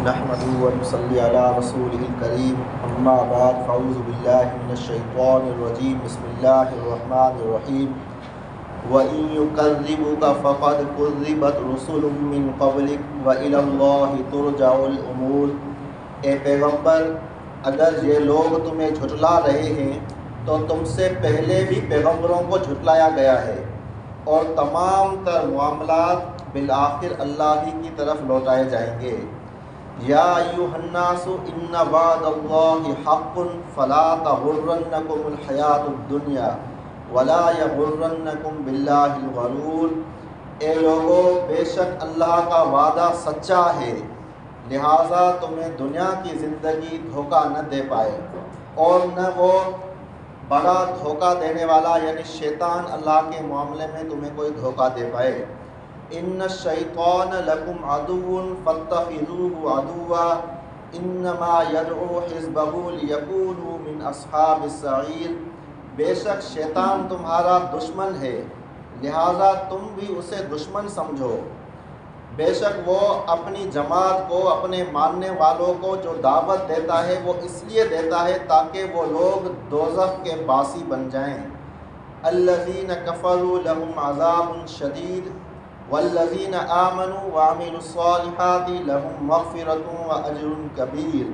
نحمده ونصلي على رسوله الكريم اما بعد فاعوذ بالله من الشيطان الرجيم بسم الله الرحمن الرحيم وَإِن يُكَذِّبُكَ فَقَدْ كُذِّبَتْ رُسُلٌ مِّن قَبْلِكَ وَإِلَى اللَّهِ تُرْجَعُ الْأُمُورُ۔ اے پیغمبر، اگر یہ لوگ تمہیں جھٹلا رہے ہیں تو تم سے پہلے بھی پیغمبروں کو جھٹلایا گیا ہے، اور تمام تر معاملات بالآخر اللہ ہی کی طرف لوٹائے جائیں گے۔ یا ایھا الناس ان وعد اللہ حق فلا تغرنکم الحیاۃ الدنیا ولا یغرنکم باللہ الغرور۔ اے لوگو، بے شک اللہ کا وعدہ سچا ہے، لہٰذا تمہیں دنیا کی زندگی دھوکہ نہ دے پائے، اور نہ وہ بڑا دھوکہ دینے والا یعنی شیطان اللہ کے معاملے میں تمہیں کوئی دھوکہ دے پائے۔ ان الشیطان لکم عدو فاتخذوہ عدوا انما یدعو حزبہ لیکونوا من اصحاب السعیر۔ بے شک شیطان تمہارا دشمن ہے، لہٰذا تم بھی اسے دشمن سمجھو۔ بے شک وہ اپنی جماعت کو، اپنے ماننے والوں کو جو دعوت دیتا ہے وہ اس لیے دیتا ہے تاکہ وہ لوگ دوزخ کے باسی بن جائیں۔ الذین کفروا لہم عذاب شدید والذین آمنوا وعملوا الصالحات لہم مغفرۃ واجر کبیر۔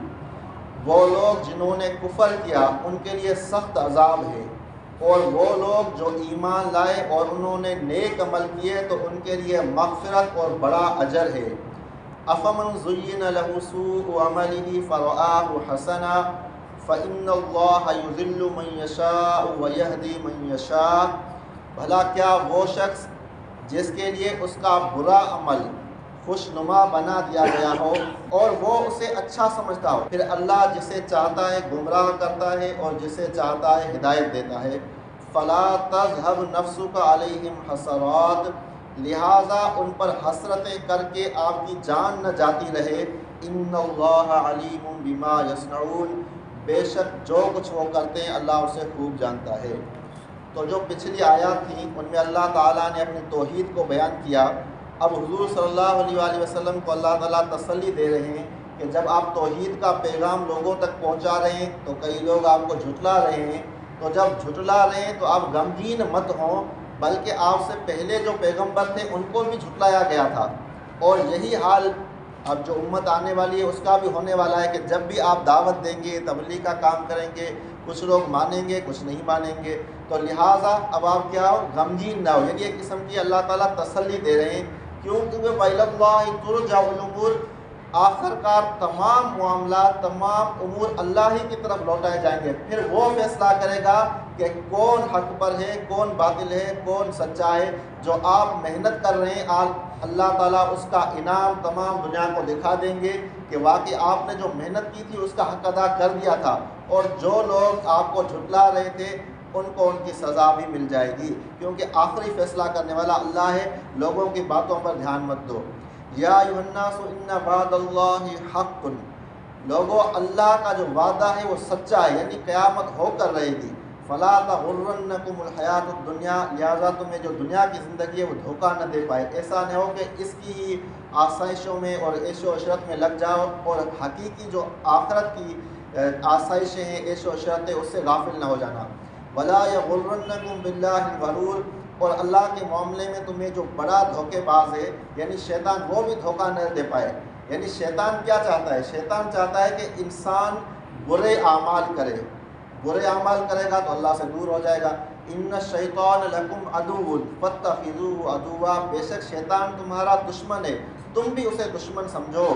وہ لوگ جنہوں نے کفر کیا ان کے لیے سخت عذاب ہے، اور وہ لوگ جو ایمان لائے اور انہوں نے نیک عمل کیے تو ان کے لیے مغفرت اور بڑا اجر ہے۔ افمن زین لہ سوء عملہ فرآہ حسنا فإن اللہ یضل من یشاء ویہدی من یشاء۔ بھلا کیا وہ شخص جس کے لیے اس کا برا عمل خوشنما بنا دیا گیا ہو اور وہ اسے اچھا سمجھتا ہو، پھر اللہ جسے چاہتا ہے گمراہ کرتا ہے اور جسے چاہتا ہے ہدایت دیتا ہے۔ فلا تذهب نفسك علیہم حسرات، لہٰذا ان پر حسرتیں کر کے آپ کی جان نہ جاتی رہے۔ ان اللہ علیم بما یصنعون، بے شک جو کچھ وہ کرتے ہیں اللہ اسے خوب جانتا ہے۔ تو جو پچھلی آیات تھیں ان میں اللہ تعالیٰ نے اپنی توحید کو بیان کیا۔ اب حضور صلی اللہ علیہ وآلہ وسلم کو اللہ تعالیٰ تسلی دے رہے ہیں کہ جب آپ توحید کا پیغام لوگوں تک پہنچا رہے ہیں تو کئی لوگ آپ کو جھٹلا رہے ہیں، تو جب جھٹلا رہے ہیں تو آپ غمگین مت ہوں، بلکہ آپ سے پہلے جو پیغمبر تھے ان کو بھی جھٹلایا گیا تھا، اور یہی حال اب جو امت آنے والی ہے اس کا بھی ہونے والا ہے کہ جب بھی آپ دعوت دیں گے، تبلیغ کا کام کریں گے، کچھ لوگ مانیں گے کچھ نہیں مانیں گے، تو لہٰذا اب آپ کیا ہو، غمگین نہ ہو، یعنی ایک قسم کی اللہ تعالیٰ تسلی دے رہے ہیں، کیونکہ وَإِلَى اللَّهِ تُرْجَعُ الْأُمُورُ، آخر کار تمام معاملات، تمام امور اللہ ہی کی طرف لوٹائے جائیں گے۔ پھر وہ فیصلہ کرے گا کہ کون حق پر ہے، کون باطل ہے، کون سچا ہے۔ جو آپ محنت کر رہے ہیں اللہ تعالیٰ اس کا انعام تمام دنیا کو دکھا دیں گے کہ واقعی آپ نے جو محنت کی تھی اس کا حق ادا کر دیا تھا، اور جو لوگ آپ کو جھٹلا رہے تھے ان کو ان کی سزا بھی مل جائے گی، کیونکہ آخری فیصلہ کرنے والا اللہ ہے۔ لوگوں کی باتوں پر دھیان مت دو۔ یا ایھا الناس ان وعد اللہ حق، لوگوں اللہ کا جو وعدہ ہے وہ سچا ہے، یعنی قیامت ہو کر رہے گی۔ فلا تغرنکم الحیاۃ الدنیا، لہٰذا تمہیں جو دنیا کی زندگی ہے وہ دھوکہ نہ دے پائے۔ ایسا نہ ہو کہ اس کی ہی آسائشوں میں اور عیش و عشرت میں لگ جاؤ اور حقیقی جو آخرت کی آسائشیں ہیں، عیش و عشرت ہے، اس سے غافل نہ ہو جانا۔ ولا یغرنکم باللہ الغرور، اور اللہ کے معاملے میں تمہیں جو بڑا دھوکے باز ہے یعنی شیطان، وہ بھی دھوکہ نہ دے پائے۔ یعنی شیطان کیا چاہتا ہے؟ شیطان چاہتا ہے کہ انسان برے اعمال کرے، برے اعمال کرے گا تو اللہ سے دور ہو جائے گا۔ ان الشیطان لکم عدو فاتخذوہ عدوا، بے شک شیطان تمہارا دشمن ہے، تم بھی اسے دشمن سمجھو۔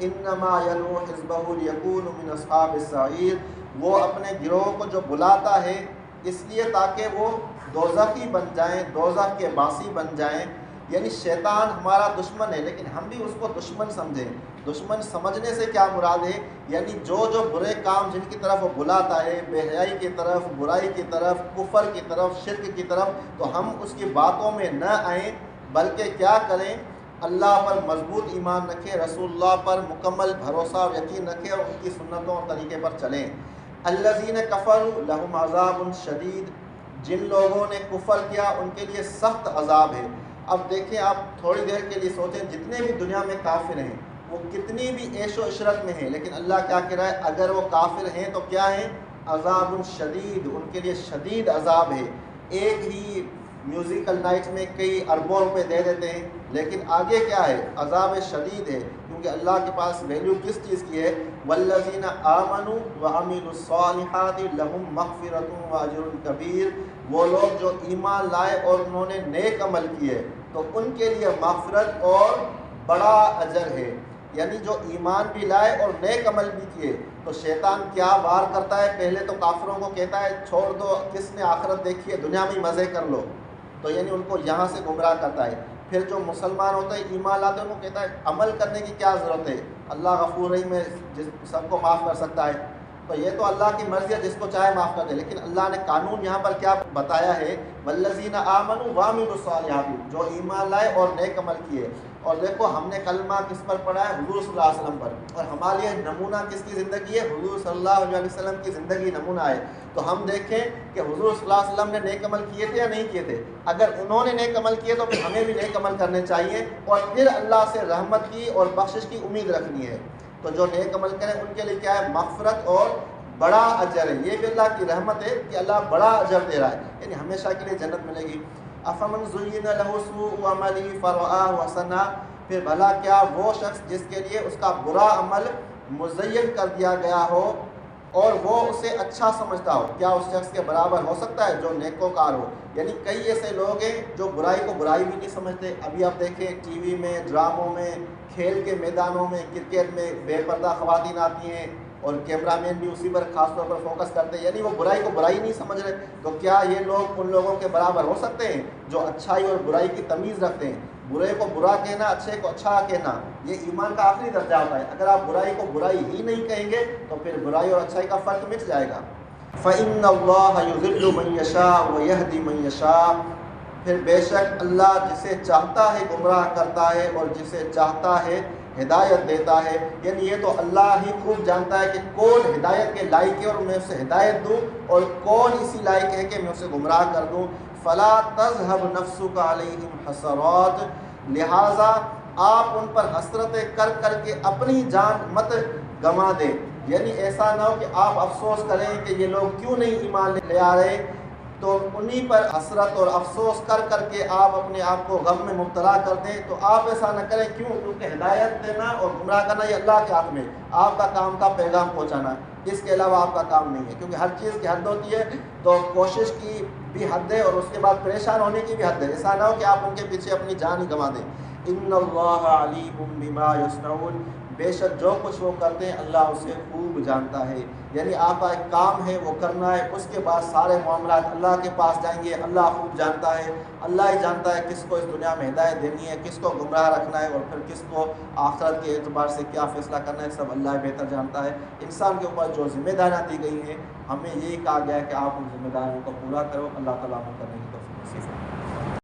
انما یدعو حزبہ لیکونوا من اصحاب السعیر، وہ اپنے گروہ کو جو بلاتا ہے اس لیے تاکہ وہ دوزخی بن جائیں، دوزخ کے باسی بن جائیں۔ یعنی شیطان ہمارا دشمن ہے لیکن ہم بھی اس کو دشمن سمجھیں۔ دشمن سمجھنے سے کیا مراد ہے؟ یعنی جو برے کام جن کی طرف وہ بلاتا ہے، بے حیائی کی طرف، برائی کی طرف، کفر کی طرف، شرک کی طرف، تو ہم اس کی باتوں میں نہ آئیں، بلکہ کیا کریں؟ اللہ پر مضبوط ایمان رکھیں، رسول اللہ پر مکمل بھروسہ اور یقین رکھیں اور ان کی سنتوں اور طریقے پر چلیں۔ الذین کفروا لہم عذاب شدید، جن لوگوں نے کفر کیا ان کے لیے سخت عذاب ہے۔ اب دیکھیں، آپ تھوڑی دیر کے لیے سوچیں، جتنے بھی دنیا میں کافر ہیں وہ کتنی بھی عیش و عشرت میں ہیں، لیکن اللہ کیا کہہ رہا ہے اگر وہ کافر ہیں تو کیا ہیں؟ عذاب شدید، ان کے لیے شدید عذاب ہے۔ ایک ہی میوزیکل نائٹ میں کئی اربوں روپے دے دیتے ہیں، لیکن آگے کیا ہے؟ عذاب شدید ہے، کیونکہ اللہ کے پاس ویلیو کس چیز کی ہے؟ والذین آمنوا وعملوا الصالحات لہم مغفرۃ واجر کبیر، وہ لوگ جو ایمان لائے اور انہوں نے نیک عمل کیے تو ان کے لیے مغفرت اور بڑا اجر ہے۔ یعنی جو ایمان بھی لائے اور نیک عمل بھی کیے، تو شیطان کیا وار کرتا ہے؟ پہلے تو کافروں کو کہتا ہے چھوڑ دو، کس نے آخرت دیکھی ہے، دنیا میں مزے کر لو، تو یعنی ان کو یہاں سے گمراہ کرتا ہے۔ پھر جو مسلمان ہوتے ہیں ایمان لاتے ہیں ان کو کہتا ہے عمل کرنے کی کیا ضرورت ہے، اللہ غفور رحیم ہے، سب کو معاف کر سکتا ہے۔ تو یہ تو اللہ کی مرضی ہے، جس کو چاہے معاف کر دے، لیکن اللہ نے قانون یہاں پر کیا بتایا ہے؟ والذین آمنوا وعملوا الصالحات، جو ایمان لائے اور نیک عمل کیے۔ اور دیکھو ہم نے کلمہ کس پر پڑھا ہے؟ حضور صلی اللہ علیہ وسلم پر، اور ہمارے لیے نمونہ کس کی زندگی ہے؟ حضور صلی اللہ علیہ وسلم کی زندگی نمونہ ہے۔ تو ہم دیکھیں کہ حضور صلی اللہ علیہ وسلم نے نیک عمل کیے تھے یا نہیں کیے تھے؟ اگر انہوں نے نیک عمل کیے تو پھر ہمیں بھی نیک عمل کرنے چاہیے، اور پھر اللہ سے رحمت کی اور بخشش کی امید رکھنی ہے۔ تو جو نیک عمل کریں ان کے لیے کیا ہے؟ مغفرت اور بڑا اجر ہے۔ یہ بھی اللہ کی رحمت ہے کہ اللہ بڑا اجر دے رہا ہے، یعنی ہمیشہ کے لیے جنت ملے گی۔ افمن زین لہ سوء عملہ فرآہ حسنا، پھر بھلا کیا وہ شخص جس کے لیے اس کا برا عمل مزین کر دیا گیا ہو اور وہ اسے اچھا سمجھتا ہو، کیا اس شخص کے برابر ہو سکتا ہے جو نیکوکار ہو؟ یعنی کئی ایسے لوگ ہیں جو برائی کو برائی بھی نہیں سمجھتے۔ ابھی آپ دیکھیں ٹی وی میں، ڈراموں میں، کھیل کے میدانوں میں، کرکٹ میں بے پردہ خواتین آتی ہیں اور کیمرہ مین بھی اسی پر خاص طور پر فوکس کرتے ہیں، یعنی وہ برائی کو برائی نہیں سمجھ رہے۔ تو کیا یہ لوگ ان لوگوں کے برابر ہو سکتے ہیں جو اچھائی اور برائی کی تمیز رکھتے ہیں؟ برے کو برا کہنا، اچھے کو اچھا کہنا، یہ ایمان کا آخری درجہ ہوتا ہے۔ اگر آپ برائی کو برائی ہی نہیں کہیں گے تو پھر برائی اور اچھائی کا فرق مٹ جائے گا۔ فَإِنَّ اللَّهَ يُضِلُّ مَن يَشَاءُ وَيَهْدِي مَن يَشَاءُ، پھر بے شک اللہ جسے چاہتا ہے گمراہ کرتا ہے اور جسے چاہتا ہے ہدایت دیتا ہے۔ یعنی یہ تو اللہ ہی خوب جانتا ہے کہ کون ہدایت کے لائق ہے اور میں اسے ہدایت دوں، اور کون اسی لائق ہے کہ میں اسے گمراہ کر دوں۔ فلا تذهب نفسك عليهم حسرات، لہٰذا آپ ان پر حسرتیں کر کر کے اپنی جان مت گنوا دیں۔ یعنی ایسا نہ ہو کہ آپ افسوس کریں کہ یہ لوگ کیوں نہیں ایمان لے آ رہے، تو انہی پر حسرت اور افسوس کر کر کے آپ اپنے آپ کو غم میں مبتلا کر دیں۔ تو آپ ایسا نہ کریں، کیوں؟ کیونکہ ہدایت دینا اور گمراہ کرنا یہ اللہ کے ہاتھ میں، آپ کا کام تھا پیغام پہنچانا، اس کے علاوہ آپ کا کام نہیں ہے، کیونکہ ہر چیز کی حد ہوتی ہے۔ تو کوشش کی بھی حد ہے اور اس کے بعد پریشان ہونے کی بھی حد ہے، ایسا نہ ہو کہ آپ ان کے پیچھے اپنی جان ہی گنوا دیں۔ ان اللہ علیم بما یصنعون، بے شک جو کچھ وہ کرتے ہیں اللہ اسے خوب جانتا ہے۔ یعنی آپ کا ایک کام ہے وہ کرنا ہے، اس کے بعد سارے معاملات اللہ کے پاس جائیں گے، اللہ خوب جانتا ہے۔ اللہ ہی جانتا ہے کس کو اس دنیا میں ہدایت دینی ہے، کس کو گمراہ رکھنا ہے، اور پھر کس کو آخرت کے اعتبار سے کیا فیصلہ کرنا ہے، سب اللہ بہتر جانتا ہے۔ انسان کے اوپر جو ذمہ داریاں دی گئی ہیں، ہمیں یہی کہا گیا ہے کہ آپ ان ذمہ داریوں کو پورا کرو۔ اللہ تعالیٰ ہم کرنے کی توفیق نصیب فرمائے۔